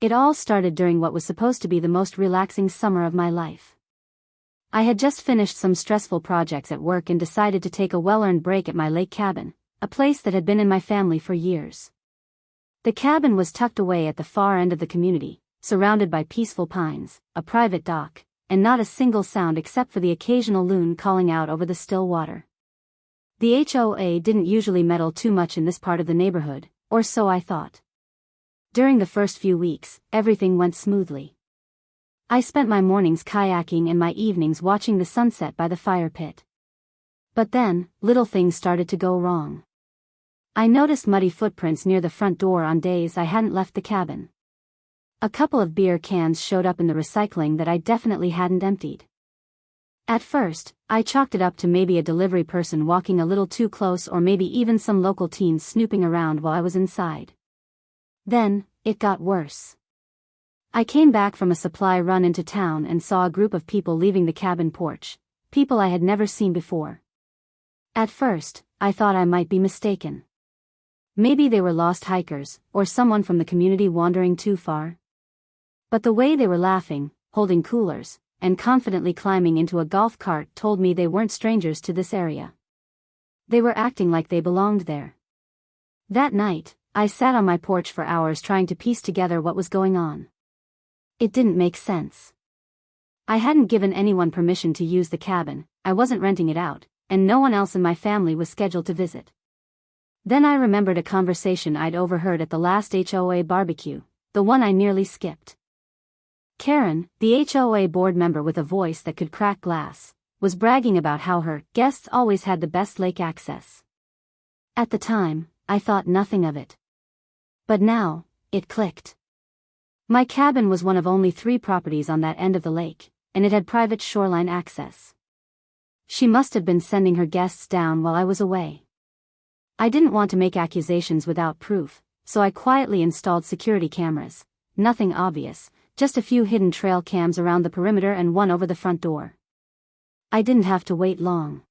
It all started during what was supposed to be the most relaxing summer of my life. I had just finished some stressful projects at work and decided to take a well-earned break at my lake cabin, a place that had been in my family for years. The cabin was tucked away at the far end of the community, surrounded by peaceful pines, a private dock, and not a single sound except for the occasional loon calling out over the still water. The HOA didn't usually meddle too much in this part of the neighborhood, or so I thought. During the first few weeks, everything went smoothly. I spent my mornings kayaking and my evenings watching the sunset by the fire pit. But then, little things started to go wrong. I noticed muddy footprints near the front door on days I hadn't left the cabin. A couple of beer cans showed up in the recycling that I definitely hadn't emptied. At first, I chalked it up to maybe a delivery person walking a little too close or maybe even some local teens snooping around while I was inside. Then, it got worse. I came back from a supply run into town and saw a group of people leaving the cabin porch, people I had never seen before. At first, I thought I might be mistaken. Maybe they were lost hikers, or someone from the community wandering too far. But the way they were laughing, holding coolers, and confidently climbing into a golf cart told me they weren't strangers to this area. They were acting like they belonged there. That night, I sat on my porch for hours trying to piece together what was going on. It didn't make sense. I hadn't given anyone permission to use the cabin, I wasn't renting it out, and no one else in my family was scheduled to visit. Then I remembered a conversation I'd overheard at the last HOA barbecue, the one I nearly skipped. Karen, the HOA board member with a voice that could crack glass, was bragging about how her guests always had the best lake access. At the time, I thought nothing of it. But now, it clicked. My cabin was one of only 3 properties on that end of the lake, and it had private shoreline access. She must have been sending her guests down while I was away. I didn't want to make accusations without proof, so I quietly installed security cameras, nothing obvious, just a few hidden trail cams around the perimeter and one over the front door. I didn't have to wait long.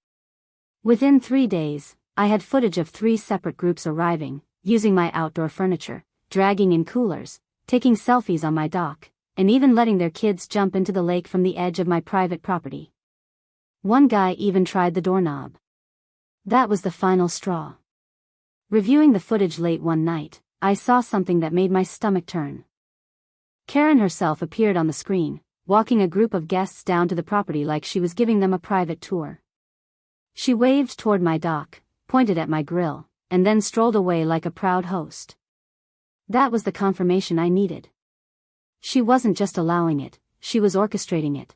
Within 3 days, I had footage of 3 separate groups arriving, using my outdoor furniture, dragging in coolers, taking selfies on my dock, and even letting their kids jump into the lake from the edge of my private property. One guy even tried the doorknob. That was the final straw. Reviewing the footage late one night, I saw something that made my stomach turn. Karen herself appeared on the screen, walking a group of guests down to the property like she was giving them a private tour. She waved toward my dock, pointed at my grill, and then strolled away like a proud host. That was the confirmation I needed. She wasn't just allowing it, she was orchestrating it.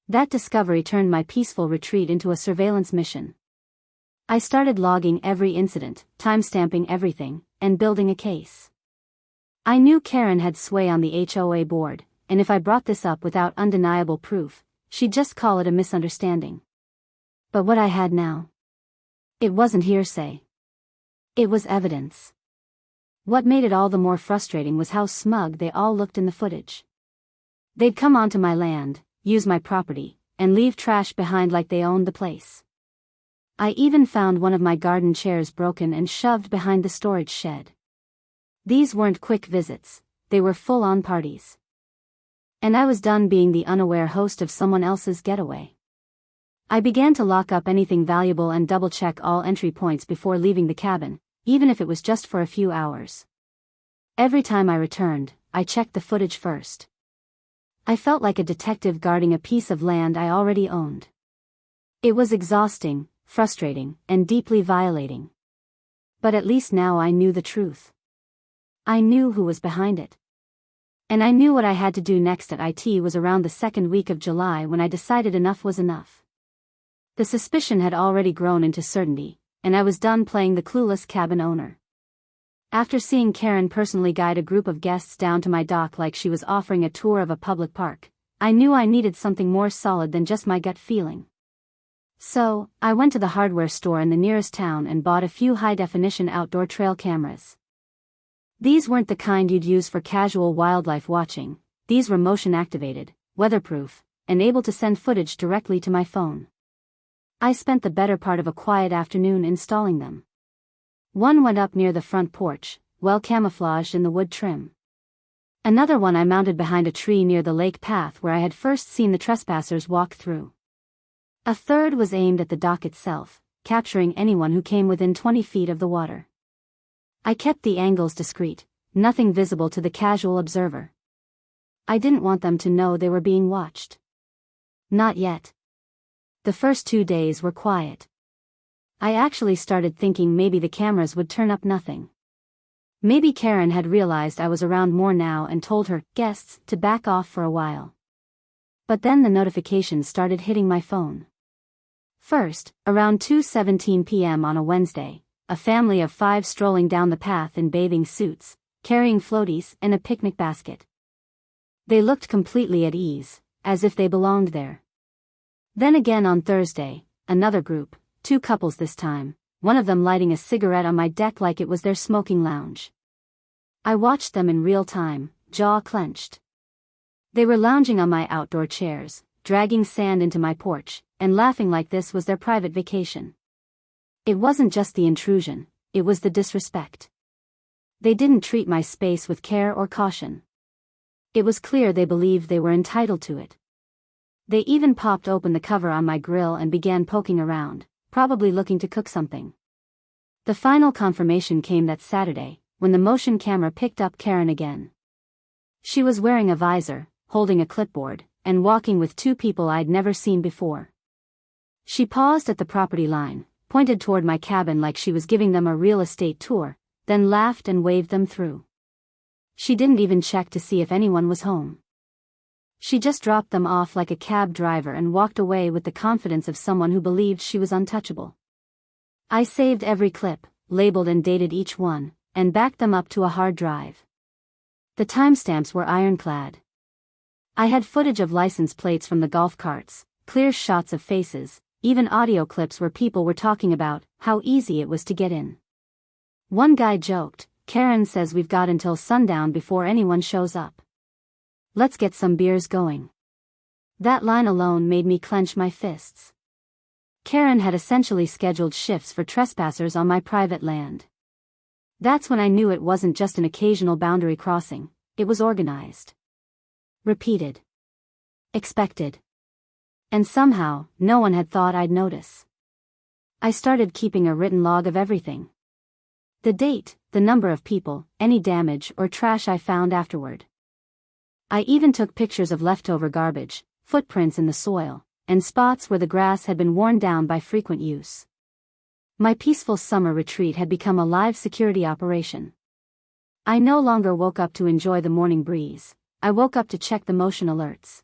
That discovery turned my peaceful retreat into a surveillance mission. I started logging every incident, timestamping everything, and building a case. I knew Karen had sway on the HOA board, and if I brought this up without undeniable proof, she'd just call it a misunderstanding. But what I had now? It wasn't hearsay. It was evidence. What made it all the more frustrating was how smug they all looked in the footage. They'd come onto my land, use my property, and leave trash behind like they owned the place. I even found one of my garden chairs broken and shoved behind the storage shed. These weren't quick visits, they were full-on parties. And I was done being the unaware host of someone else's getaway. I began to lock up anything valuable and double-check all entry points before leaving the cabin, even if it was just for a few hours. Every time I returned, I checked the footage first. I felt like a detective guarding a piece of land I already owned. It was exhausting, frustrating, and deeply violating. But at least now I knew the truth. I knew who was behind it. And I knew what I had to do next. At IT was around the second week of July when I decided enough was enough. The suspicion had already grown into certainty, and I was done playing the clueless cabin owner. After seeing Karen personally guide a group of guests down to my dock like she was offering a tour of a public park, I knew I needed something more solid than just my gut feeling. So, I went to the hardware store in the nearest town and bought a few high-definition outdoor trail cameras. These weren't the kind you'd use for casual wildlife watching, these were motion-activated, weatherproof, and able to send footage directly to my phone. I spent the better part of a quiet afternoon installing them. One went up near the front porch, well camouflaged in the wood trim. Another one I mounted behind a tree near the lake path where I had first seen the trespassers walk through. A third was aimed at the dock itself, capturing anyone who came within 20 feet of the water. I kept the angles discreet, nothing visible to the casual observer. I didn't want them to know they were being watched. Not yet. The first 2 days were quiet. I actually started thinking maybe the cameras would turn up nothing. Maybe Karen had realized I was around more now and told her guests to back off for a while. But then the notifications started hitting my phone. First, around 2:17 p.m. on a Wednesday, a family of 5 strolling down the path in bathing suits, carrying floaties and a picnic basket. They looked completely at ease, as if they belonged there. Then again on Thursday, another group, 2 couples this time, one of them lighting a cigarette on my deck like it was their smoking lounge. I watched them in real time, jaw clenched. They were lounging on my outdoor chairs, dragging sand into my porch, and laughing like this was their private vacation. It wasn't just the intrusion, it was the disrespect. They didn't treat my space with care or caution. It was clear they believed they were entitled to it. They even popped open the cover on my grill and began poking around, probably looking to cook something. The final confirmation came that Saturday, when the motion camera picked up Karen again. She was wearing a visor, holding a clipboard, and walking with 2 people I'd never seen before. She paused at the property line, pointed toward my cabin like she was giving them a real estate tour, then laughed and waved them through. She didn't even check to see if anyone was home. She just dropped them off like a cab driver and walked away with the confidence of someone who believed she was untouchable. I saved every clip, labeled and dated each one, and backed them up to a hard drive. The timestamps were ironclad. I had footage of license plates from the golf carts, clear shots of faces, even audio clips where people were talking about how easy it was to get in. One guy joked, "Karen says we've got until sundown before anyone shows up. Let's get some beers going." That line alone made me clench my fists. Karen had essentially scheduled shifts for trespassers on my private land. That's when I knew it wasn't just an occasional boundary crossing, it was organized. Repeated. Expected. And somehow, no one had thought I'd notice. I started keeping a written log of everything. The date, the number of people, any damage or trash I found afterward. I even took pictures of leftover garbage, footprints in the soil, and spots where the grass had been worn down by frequent use. My peaceful summer retreat had become a live security operation. I no longer woke up to enjoy the morning breeze, I woke up to check the motion alerts.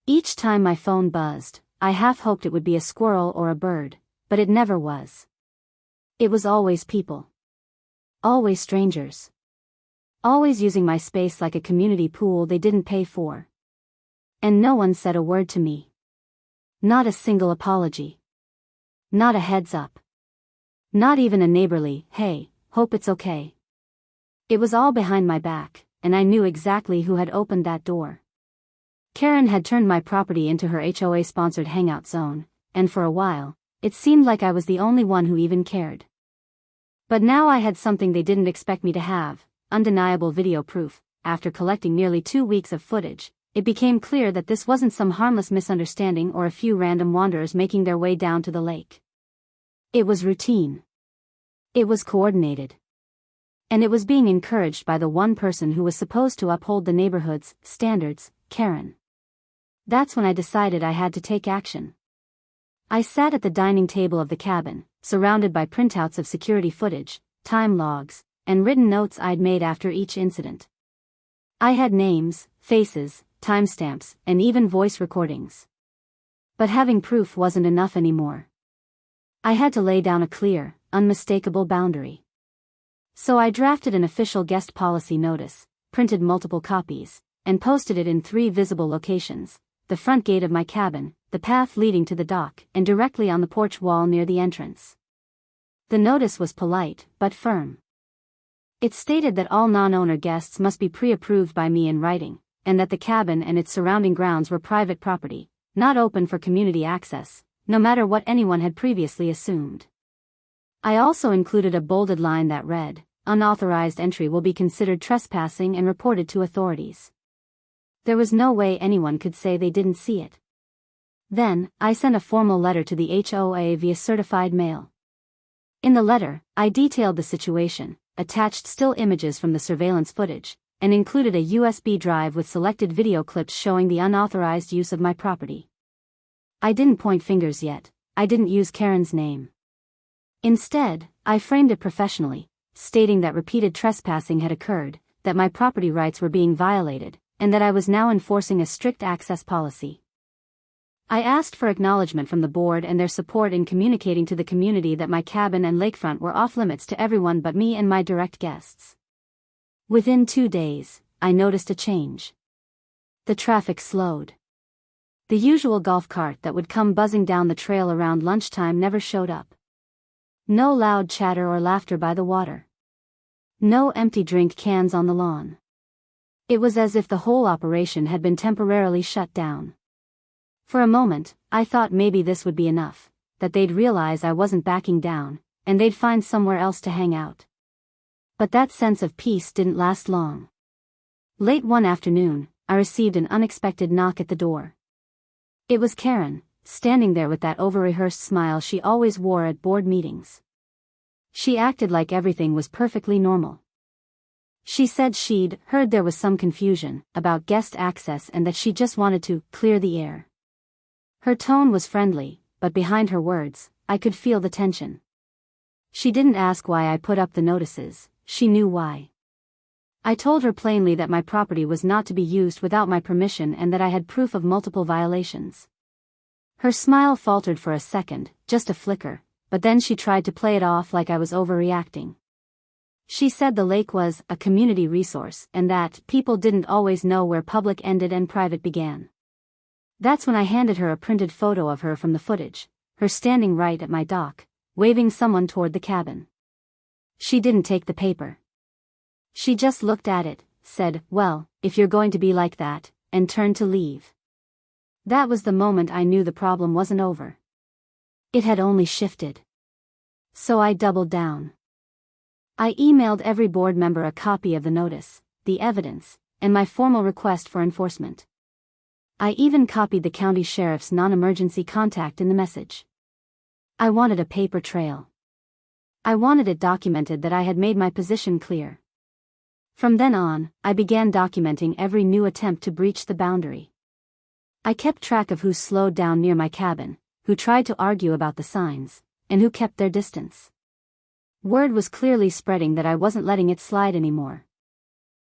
Each time my phone buzzed, I half hoped it would be a squirrel or a bird, but it never was. It was always people. Always strangers. Always using my space like a community pool they didn't pay for. And no one said a word to me. Not a single apology. Not a heads up. Not even a neighborly, "Hey, hope it's okay." It was all behind my back, and I knew exactly who had opened that door. Karen had turned my property into her HOA-sponsored hangout zone, and for a while, it seemed like I was the only one who even cared. But now I had something they didn't expect me to have, undeniable video proof. After collecting nearly 2 weeks of footage, it became clear that this wasn't some harmless misunderstanding or a few random wanderers making their way down to the lake. It was routine. It was coordinated. And it was being encouraged by the one person who was supposed to uphold the neighborhood's standards, Karen. That's when I decided I had to take action. I sat at the dining table of the cabin, surrounded by printouts of security footage, time logs, and written notes I'd made after each incident. I had names, faces, timestamps, and even voice recordings. But having proof wasn't enough anymore. I had to lay down a clear, unmistakable boundary. So I drafted an official guest policy notice, printed multiple copies, and posted it in 3 visible locations: the front gate of my cabin, the path leading to the dock, and directly on the porch wall near the entrance. The notice was polite, but firm. It stated that all non-owner guests must be pre-approved by me in writing, and that the cabin and its surrounding grounds were private property, not open for community access, no matter what anyone had previously assumed. I also included a bolded line that read, unauthorized entry will be considered trespassing and reported to authorities. There was no way anyone could say they didn't see it. Then, I sent a formal letter to the HOA via certified mail. In the letter, I detailed the situation, attached still images from the surveillance footage, and included a USB drive with selected video clips showing the unauthorized use of my property. I didn't point fingers yet. I didn't use Karen's name. Instead, I framed it professionally, stating that repeated trespassing had occurred, that my property rights were being violated, and that I was now enforcing a strict access policy. I asked for acknowledgement from the board and their support in communicating to the community that my cabin and lakefront were off-limits to everyone but me and my direct guests. Within 2 days, I noticed a change. The traffic slowed. The usual golf cart that would come buzzing down the trail around lunchtime never showed up. No loud chatter or laughter by the water. No empty drink cans on the lawn. It was as if the whole operation had been temporarily shut down. For a moment, I thought maybe this would be enough, that they'd realize I wasn't backing down, and they'd find somewhere else to hang out. But that sense of peace didn't last long. Late one afternoon, I received an unexpected knock at the door. It was Karen, standing there with that over-rehearsed smile she always wore at board meetings. She acted like everything was perfectly normal. She said she'd heard there was some confusion about guest access and that she just wanted to clear the air. Her tone was friendly, but behind her words, I could feel the tension. She didn't ask why I put up the notices, she knew why. I told her plainly that my property was not to be used without my permission and that I had proof of multiple violations. Her smile faltered for a second, just a flicker, but then she tried to play it off like I was overreacting. She said the lake was a community resource and that people didn't always know where public ended and private began. That's when I handed her a printed photo of her from the footage, her standing right at my dock, waving someone toward the cabin. She didn't take the paper. She just looked at it, said, "Well, if you're going to be like that," and turned to leave. That was the moment I knew the problem wasn't over. It had only shifted. So I doubled down. I emailed every board member a copy of the notice, the evidence, and my formal request for enforcement. I even copied the county sheriff's non-emergency contact in the message. I wanted a paper trail. I wanted it documented that I had made my position clear. From then on, I began documenting every new attempt to breach the boundary. I kept track of who slowed down near my cabin, who tried to argue about the signs, and who kept their distance. Word was clearly spreading that I wasn't letting it slide anymore.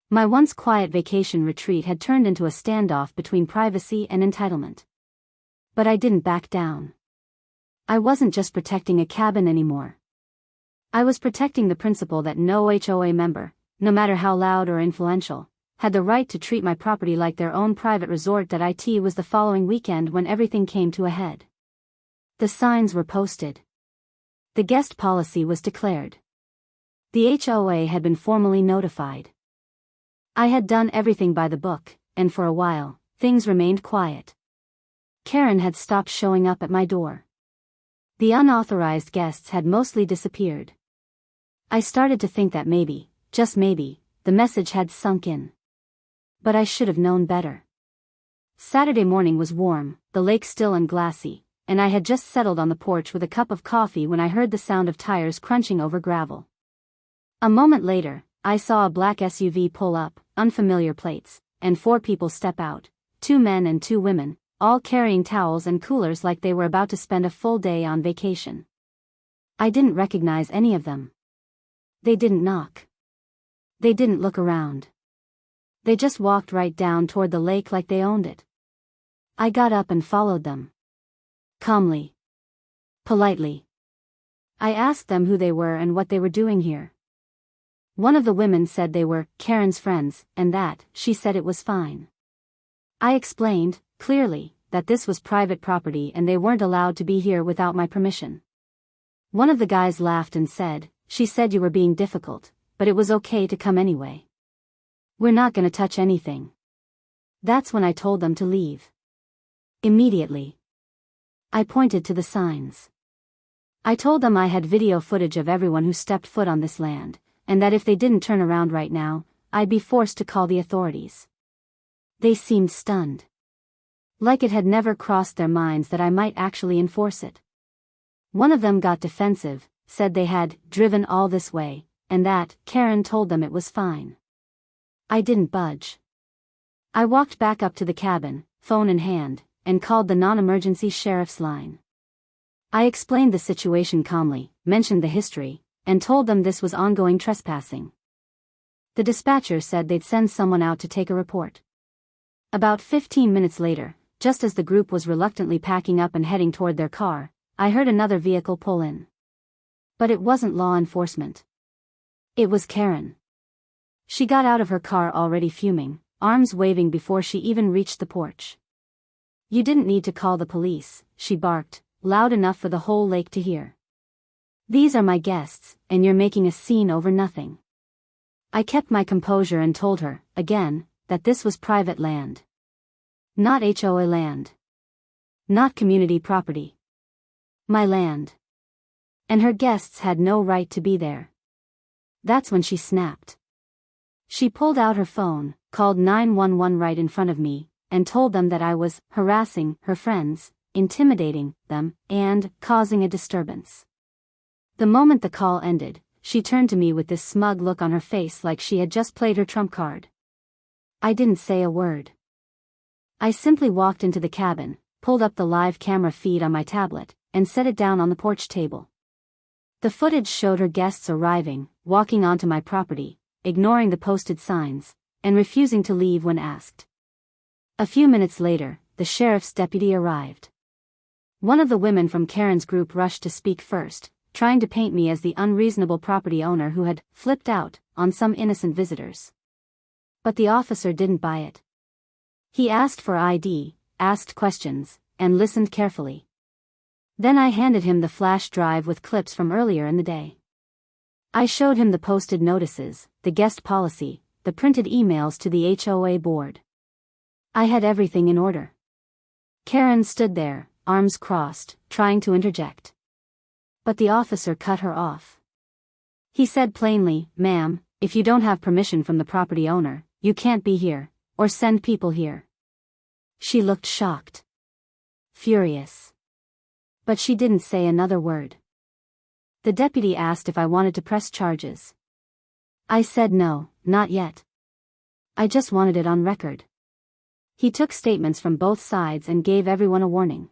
My once quiet vacation retreat had turned into a standoff between privacy and entitlement. But I didn't back down. I wasn't just protecting a cabin anymore. I was protecting the principle that no HOA member, no matter how loud or influential, had the right to treat my property like their own private resort. It was the following weekend when everything came to a head. The signs were posted. The guest policy was declared. The HOA had been formally notified. I had done everything by the book, and for a while, things remained quiet. Karen had stopped showing up at my door. The unauthorized guests had mostly disappeared. I started to think that maybe, just maybe, the message had sunk in. But I should have known better. Saturday morning was warm, the lake still and glassy, and I had just settled on the porch with a cup of coffee when I heard the sound of tires crunching over gravel. A moment later, I saw a black SUV pull up, unfamiliar plates, and 4 people step out, 2 men and 2 women, all carrying towels and coolers like they were about to spend a full day on vacation. I didn't recognize any of them. They didn't knock. They didn't look around. They just walked right down toward the lake like they owned it. I got up and followed them. Calmly. Politely. I asked them who they were and what they were doing here. One of the women said they were Karen's friends, and that, she said, it was fine. I explained, clearly, that this was private property and they weren't allowed to be here without my permission. One of the guys laughed and said, "She said you were being difficult, but it was okay to come anyway. We're not gonna touch anything." That's when I told them to leave. Immediately. I pointed to the signs. I told them I had video footage of everyone who stepped foot on this land, and that if they didn't turn around right now, I'd be forced to call the authorities. They seemed stunned. Like it had never crossed their minds that I might actually enforce it. One of them got defensive, said they had driven all this way, and that Karen told them it was fine. I didn't budge. I walked back up to the cabin, phone in hand, and called the non-emergency sheriff's line. I explained the situation calmly, mentioned the history, and told them this was ongoing trespassing. The dispatcher said they'd send someone out to take a report. About 15 minutes later, just as the group was reluctantly packing up and heading toward their car, I heard another vehicle pull in. But it wasn't law enforcement. It was Karen. She got out of her car already fuming, arms waving before she even reached the porch. "You didn't need to call the police," she barked, loud enough for the whole lake to hear. "These are my guests, and you're making a scene over nothing." I kept my composure and told her, again, that this was private land. Not HOA land. Not community property. My land. And her guests had no right to be there. That's when she snapped. She pulled out her phone, called 911 right in front of me, and told them that I was harassing her friends, intimidating them, and causing a disturbance. The moment the call ended, she turned to me with this smug look on her face like she had just played her trump card. I didn't say a word. I simply walked into the cabin, pulled up the live camera feed on my tablet, and set it down on the porch table. The footage showed her guests arriving, walking onto my property, ignoring the posted signs, and refusing to leave when asked. A few minutes later, the sheriff's deputy arrived. One of the women from Karen's group rushed to speak first, trying to paint me as the unreasonable property owner who had flipped out on some innocent visitors. But the officer didn't buy it. He asked for ID, asked questions, and listened carefully. Then I handed him the flash drive with clips from earlier in the day. I showed him the posted notices, the guest policy, the printed emails to the HOA board. I had everything in order. Karen stood there, arms crossed, trying to interject. But the officer cut her off. He said plainly, "Ma'am, if you don't have permission from the property owner, you can't be here, or send people here." She looked shocked. Furious. But she didn't say another word. The deputy asked if I wanted to press charges. I said no, not yet. I just wanted it on record. He took statements from both sides and gave everyone a warning.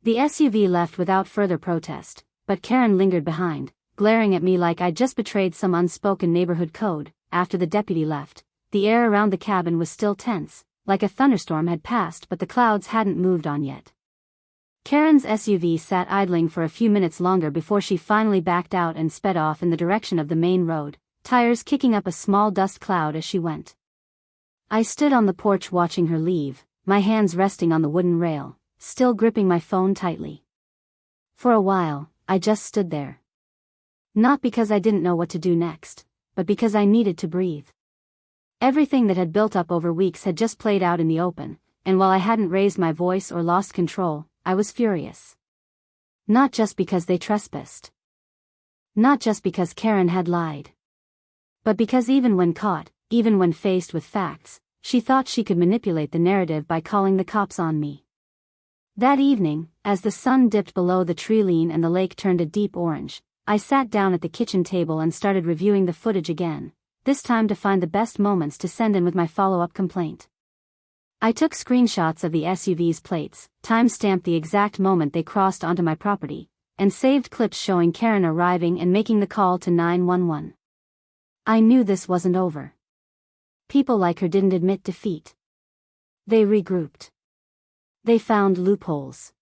The SUV left without further protest, but Karen lingered behind, glaring at me like I'd just betrayed some unspoken neighborhood code. After the deputy left, the air around the cabin was still tense, like a thunderstorm had passed but the clouds hadn't moved on yet. Karen's SUV sat idling for a few minutes longer before she finally backed out and sped off in the direction of the main road, tires kicking up a small dust cloud as she went. I stood on the porch watching her leave, my hands resting on the wooden rail, still gripping my phone tightly. For a while, I just stood there. Not because I didn't know what to do next, but because I needed to breathe. Everything that had built up over weeks had just played out in the open, and while I hadn't raised my voice or lost control, I was furious. Not just because they trespassed. Not just because Karen had lied. But because even when caught, even when faced with facts, she thought she could manipulate the narrative by calling the cops on me. That evening, as the sun dipped below the tree line and the lake turned a deep orange, I sat down at the kitchen table and started reviewing the footage again, this time to find the best moments to send in with my follow-up complaint. I took screenshots of the SUV's plates, time-stamped the exact moment they crossed onto my property, and saved clips showing Karen arriving and making the call to 911. I knew this wasn't over. People like her didn't admit defeat. They regrouped. They found loopholes.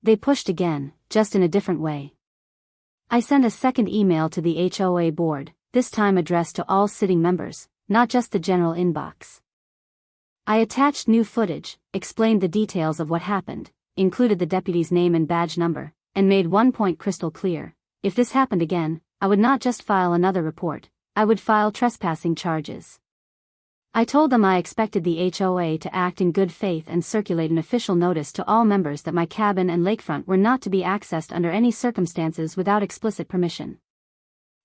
They pushed again, just in a different way. I sent a second email to the HOA board, this time addressed to all sitting members, not just the general inbox. I attached new footage, explained the details of what happened, included the deputy's name and badge number, and made one point crystal clear: if this happened again, I would not just file another report, I would file trespassing charges. I told them I expected the HOA to act in good faith and circulate an official notice to all members that my cabin and lakefront were not to be accessed under any circumstances without explicit permission.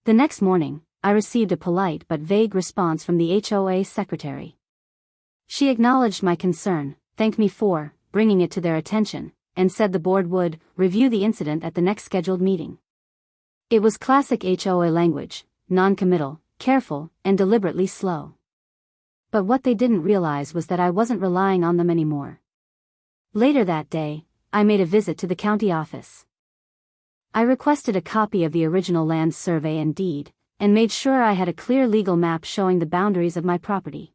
The next morning, I received a polite but vague response from the HOA secretary. She acknowledged my concern, thanked me for bringing it to their attention, and said the board would review the incident at the next scheduled meeting. It was classic HOA language, non-committal, careful, and deliberately slow. But what they didn't realize was that I wasn't relying on them anymore. Later that day, I made a visit to the county office. I requested a copy of the original land survey and deed, and made sure I had a clear legal map showing the boundaries of my property.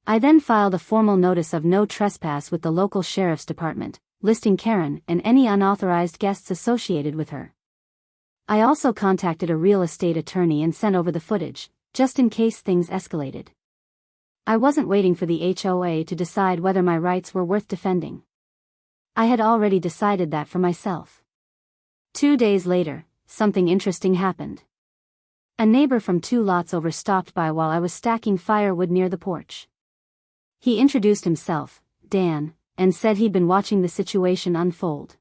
I then filed a formal notice of no trespass with the local sheriff's department, listing Karen and any unauthorized guests associated with her. I also contacted a real estate attorney and sent over the footage, just in case things escalated. I wasn't waiting for the HOA to decide whether my rights were worth defending. I had already decided that for myself. 2 days later, something interesting happened. A neighbor from 2 lots over stopped by while I was stacking firewood near the porch. He introduced himself, Dan, and said he'd been watching the situation unfold.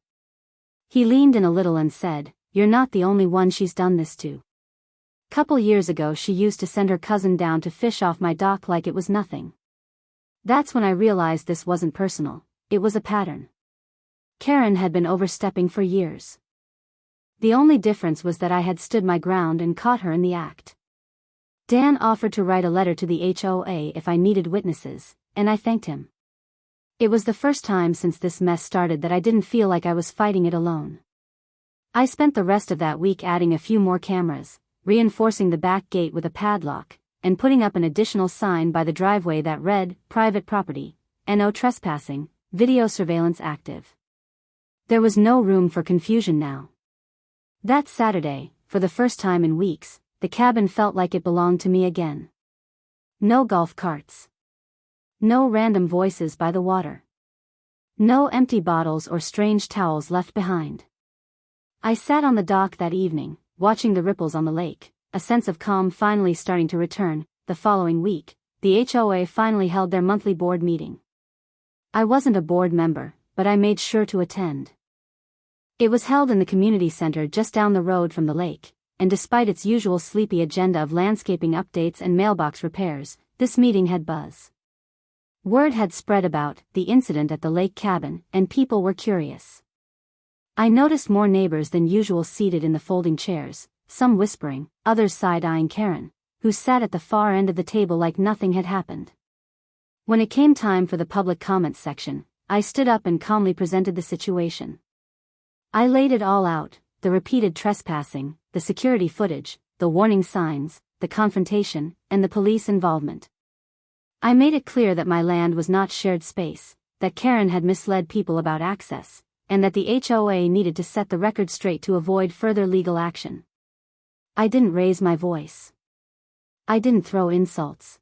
He leaned in a little and said, "You're not the only one she's done this to. Couple years ago she used to send her cousin down to fish off my dock like it was nothing." That's when I realized this wasn't personal, it was a pattern. Karen had been overstepping for years. The only difference was that I had stood my ground and caught her in the act. Dan offered to write a letter to the HOA if I needed witnesses, and I thanked him. It was the first time since this mess started that I didn't feel like I was fighting it alone. I spent the rest of that week adding a few more cameras, reinforcing the back gate with a padlock, and putting up an additional sign by the driveway that read, "Private property, no trespassing, video surveillance active." There was no room for confusion now. That Saturday, for the first time in weeks, the cabin felt like it belonged to me again. No golf carts. No random voices by the water. No empty bottles or strange towels left behind. I sat on the dock that evening, watching the ripples on the lake, a sense of calm finally starting to return. The following week, the HOA finally held their monthly board meeting. I wasn't a board member, but I made sure to attend. It was held in the community center just down the road from the lake, and despite its usual sleepy agenda of landscaping updates and mailbox repairs, this meeting had buzz. Word had spread about the incident at the lake cabin, and people were curious. I noticed more neighbors than usual seated in the folding chairs, some whispering, others side-eyeing Karen, who sat at the far end of the table like nothing had happened. When it came time for the public comments section, I stood up and calmly presented the situation. I laid it all out, the repeated trespassing, the security footage, the warning signs, the confrontation, and the police involvement. I made it clear that my land was not shared space, that Karen had misled people about access, and that the HOA needed to set the record straight to avoid further legal action. I didn't raise my voice. I didn't throw insults.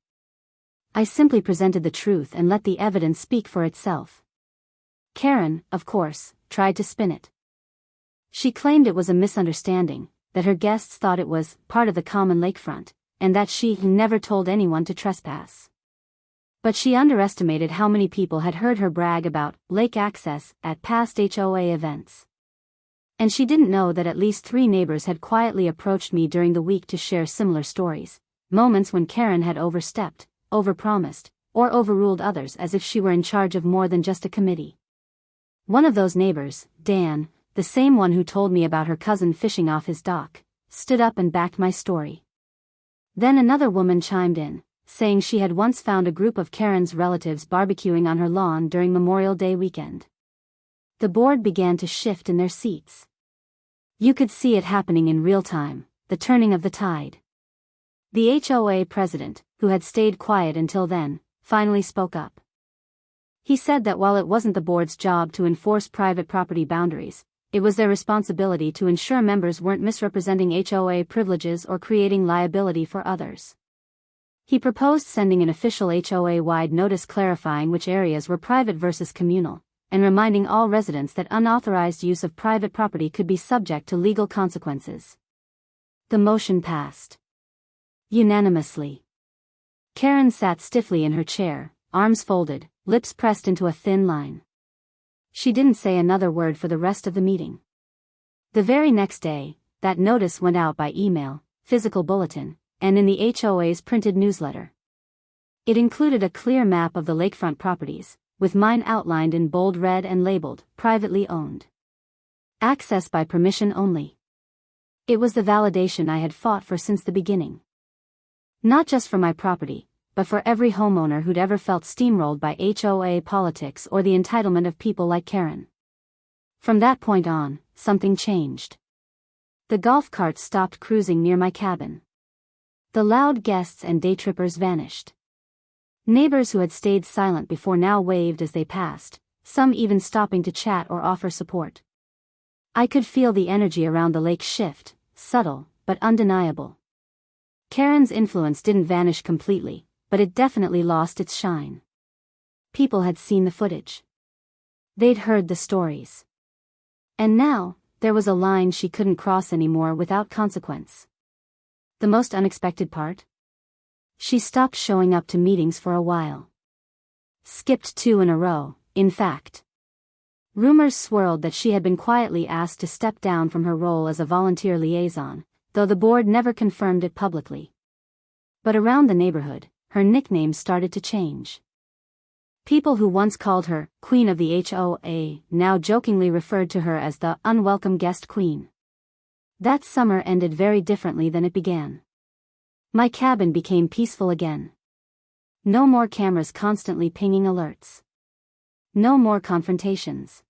I simply presented the truth and let the evidence speak for itself. Karen, of course, tried to spin it. She claimed it was a misunderstanding, that her guests thought it was part of the common lakefront, and that she never told anyone to trespass. But she underestimated how many people had heard her brag about lake access at past HOA events. And she didn't know that at least 3 neighbors had quietly approached me during the week to share similar stories, moments when Karen had overstepped, overpromised, or overruled others as if she were in charge of more than just a committee. One of those neighbors, Dan, the same one who told me about her cousin fishing off his dock, stood up and backed my story. Then another woman chimed in, saying she had once found a group of Karen's relatives barbecuing on her lawn during Memorial Day weekend. The board began to shift in their seats. You could see it happening in real time, the turning of the tide. The HOA president, who had stayed quiet until then, finally spoke up. He said that while it wasn't the board's job to enforce private property boundaries, it was their responsibility to ensure members weren't misrepresenting HOA privileges or creating liability for others. He proposed sending an official HOA-wide notice clarifying which areas were private versus communal, and reminding all residents that unauthorized use of private property could be subject to legal consequences. The motion passed unanimously. Karen sat stiffly in her chair, arms folded, lips pressed into a thin line. She didn't say another word for the rest of the meeting. The very next day, that notice went out by email, physical bulletin, and in the HOA's printed newsletter. It included a clear map of the lakefront properties, with mine outlined in bold red and labeled, privately owned. Access by permission only. It was the validation I had fought for since the beginning. Not just for my property, but for every homeowner who'd ever felt steamrolled by HOA politics or the entitlement of people like Karen. From that point on, something changed. The golf carts stopped cruising near my cabin. The loud guests and day trippers vanished. Neighbors who had stayed silent before now waved as they passed, some even stopping to chat or offer support. I could feel the energy around the lake shift, subtle, but undeniable. Karen's influence didn't vanish completely, but it definitely lost its shine. People had seen the footage. They'd heard the stories. And now, there was a line she couldn't cross anymore without consequence. The most unexpected part? She stopped showing up to meetings for a while. Skipped 2 in a row, in fact. Rumors swirled that she had been quietly asked to step down from her role as a volunteer liaison, though the board never confirmed it publicly. But around the neighborhood, her nickname started to change. People who once called her Queen of the HOA now jokingly referred to her as the unwelcome guest queen. That summer ended very differently than it began. My cabin became peaceful again. No more cameras constantly pinging alerts. No more confrontations.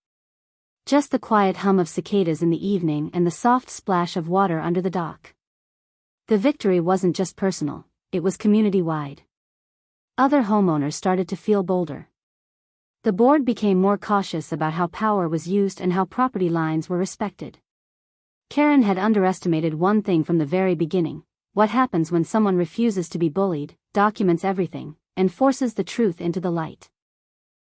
Just the quiet hum of cicadas in the evening and the soft splash of water under the dock. The victory wasn't just personal, it was community-wide. Other homeowners started to feel bolder. The board became more cautious about how power was used and how property lines were respected. Karen had underestimated one thing from the very beginning: what happens when someone refuses to be bullied, documents everything, and forces the truth into the light.